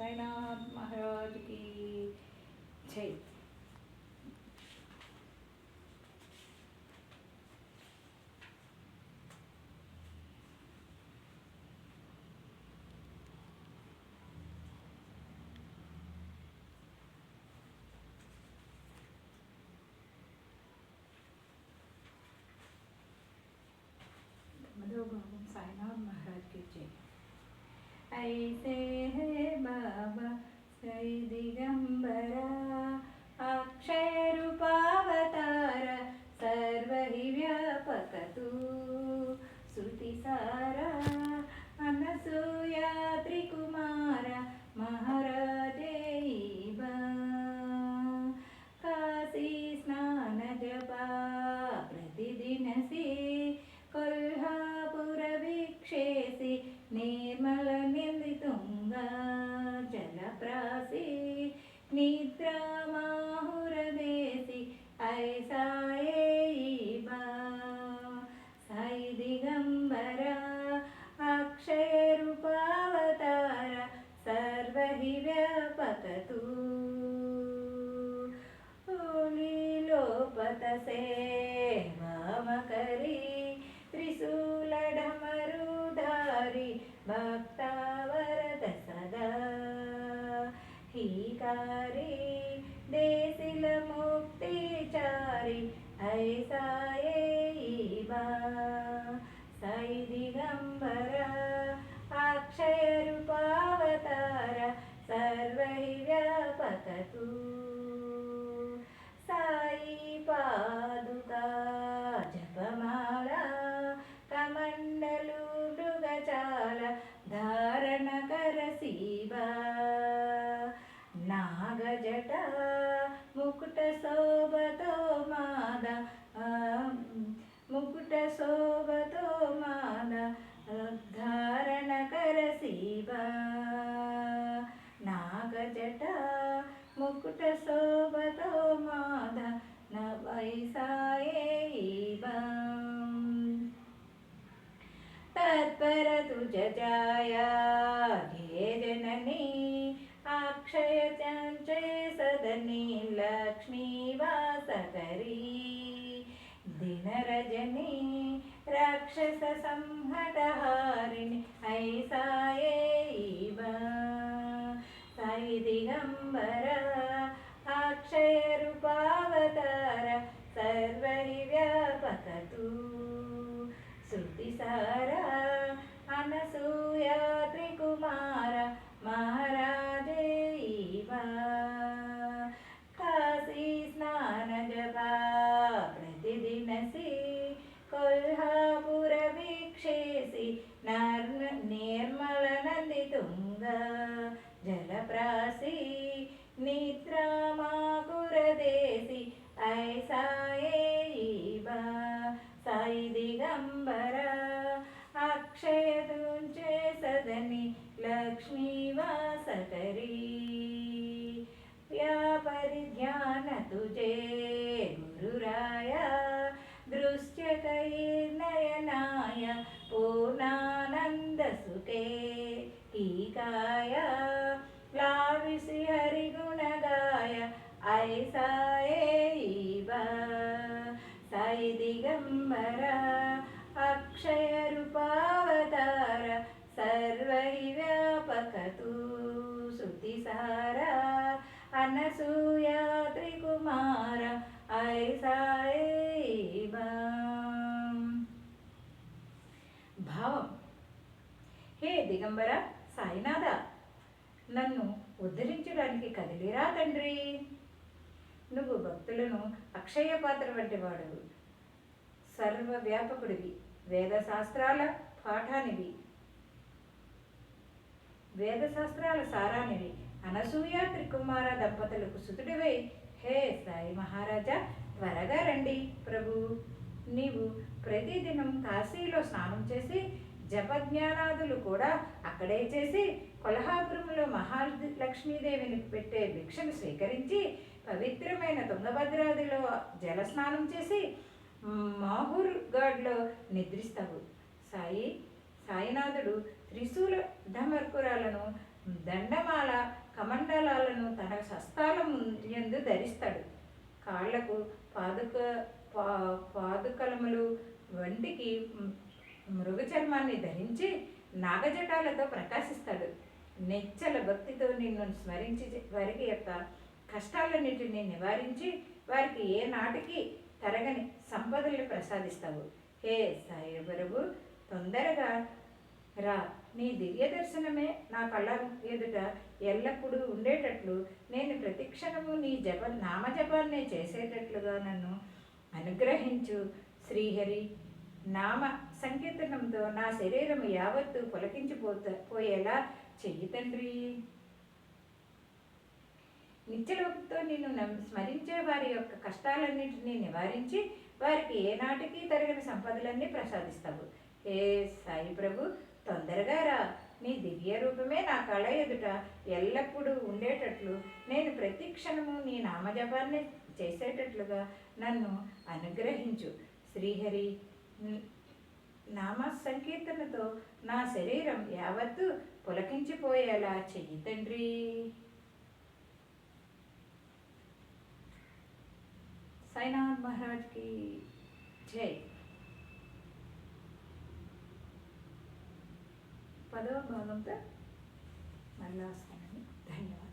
साईनाथ महाराज की जय। साईनाथ महाराज की जय। ऐसे है बाबा श्री दिगंबरा, अक्षय रूपावतार, सर्व ही व्यापक तू, श्रुति सारा, अनसूया त्रिकुमारा, महाराजे बा, काशी स्नान जपा प्रतिदिन से, कोल्हापुर वीक्षेसि, निर्मल निर्लितुंगा जलप्रासी, निद्रा माहुरदेसी, ऐसा एबा साई दिगंबरा, अक्षय रूपावतार, सर्व ही व्यापक तू, लीलोपत सेवा करी, त्रिशूल डमरुधारी, भक्तावरद सदा हिकारी, देसिल मुक्तिचारी, ऐसा एबा साई दिगंबरा, अक्षय रूपावतार, सर्व ही व्यापक तू, साई पादुका जपमाला, कमंडलू मृगचाल, धारण कर शिवा, नागजटा मुकुट शोभतो मादा, मुकुट शोभतो मादा, धारण कर शिवा, नागजटा मुकुट शोभतो मादा, नवैसा एबा तत्पर तुझ जाया घे जननी, अक्षय चंचय सदनी, लक्ष्मी वास करी, दिन रजनी राक्षस संहत हारिणी, ऐसा एबा साई दिगंबरा, अक्षय रूपावतार, सर्व ही व्यापक तू, श्रुति सारा, अनसूया त्रिकुमारा, महाराजे बा, काशी स्नान जपा प्रतिदिन से, कोल्हापुर वीक्षेसि, निर्मल नंदितुंगा जलप्रासी, निद्रा माकुरदेसी, ऐसा एबा साई दिगंबरा, अक्षय तुंचे सदनी, लक्ष्मी वास करी, या परिध्यान तुझे गुरुराया, दृश्य कही नयनाय, पूर्णानंद सुखे की काया, लाविसी हरि गुण गाय, ऐसा एबा साई दिगंबरा, अक्षय रूपावतार, सर्व ही व्यापक तू, श्रुति सारा, अनसूया त्रिकुमारा, ऐसा एबा భావం. హే దిగంబర సాయినాథ, నన్ను ఉద్ధరించడానికి కదిలిరా తండ్రి. నువ్వు భక్తులను అక్షయ పాత్ర వంటి వాడు, సర్వవ్యాపకుడివి, వేదశాస్త్రాల పాఠానివి, వేదశాస్త్రాల సారానివి, అనసూయ త్రికుమార దంపతులకు సుతుడివై, హే సాయి మహారాజా త్వరగా రండి ప్రభు. నీవు ప్రతిదినం కాశీలో స్నానం చేసి, జపజ్ఞానాదులు కూడా అక్కడే చేసి, కొల్హాపురంలో మహాలక్ష్మీదేవిని పెట్టే భిక్షను స్వీకరించి, పవిత్రమైన తుంగభద్రాదిలో జలస్నానం చేసి, మాహూర్ గాడ్లో నిద్రిస్తావు. సాయినాథుడు త్రిశూల ధమర్కురాలను దండమాల కమండలాలను తన హస్తాల యందు ధరిస్తాడు. కాళ్లకు పాదుకలములు, వంటికి మృగచర్మాన్ని ధరించి నాగజటాలతో ప్రకాశిస్తాడు. నిశ్చల భక్తితో నిన్ను స్మరించి వారికి యొక్క కష్టాలన్నిటినీ నివారించి వారికి ఏ నాటికి తరగని సంపదలు ప్రసాదిస్తావు. హే సాయి ప్రభు, తొందరగా రా. నీ దివ్య దర్శనమే నా కళ్ళ ఎదుట ఎల్లప్పుడూ ఉండేటట్లు, నేను ప్రతిక్షణము నీ నామజపాన్నే చేసేటట్లుగా నన్ను అనుగ్రహించు. శ్రీహరి నామ సంకీర్తనంతో నా శరీరం యావత్తు పోయేలా చెయ్యి తండ్రి. నిత్యలోకంతో నిన్ను స్మరించే వారి యొక్క కష్టాలన్నింటినీ నివారించి వారికి ఏనాటికి తరగని సంపదలన్నీ ప్రసాదిస్తావు. ఏ సాయి ప్రభు, తొందరగా రా. నీ దివ్య రూపమే నా కళ ఎదుట ఎల్లప్పుడూ ఉండేటట్లు, నేను ప్రతి క్షణము నీ నామజపాన్ని చేసేటట్లుగా నన్ను అనుగ్రహించు. శ్రీహరి నామ సంకీర్తనతో నా శరీరం యావత్తు పులకించిపోయేలా చెయ్యి తండ్రి. సాయినాథ్ మహారాజ్కి జై. 10వ భాగంతో మళ్ళీ వస్తానండి. ధన్యవాదాలు.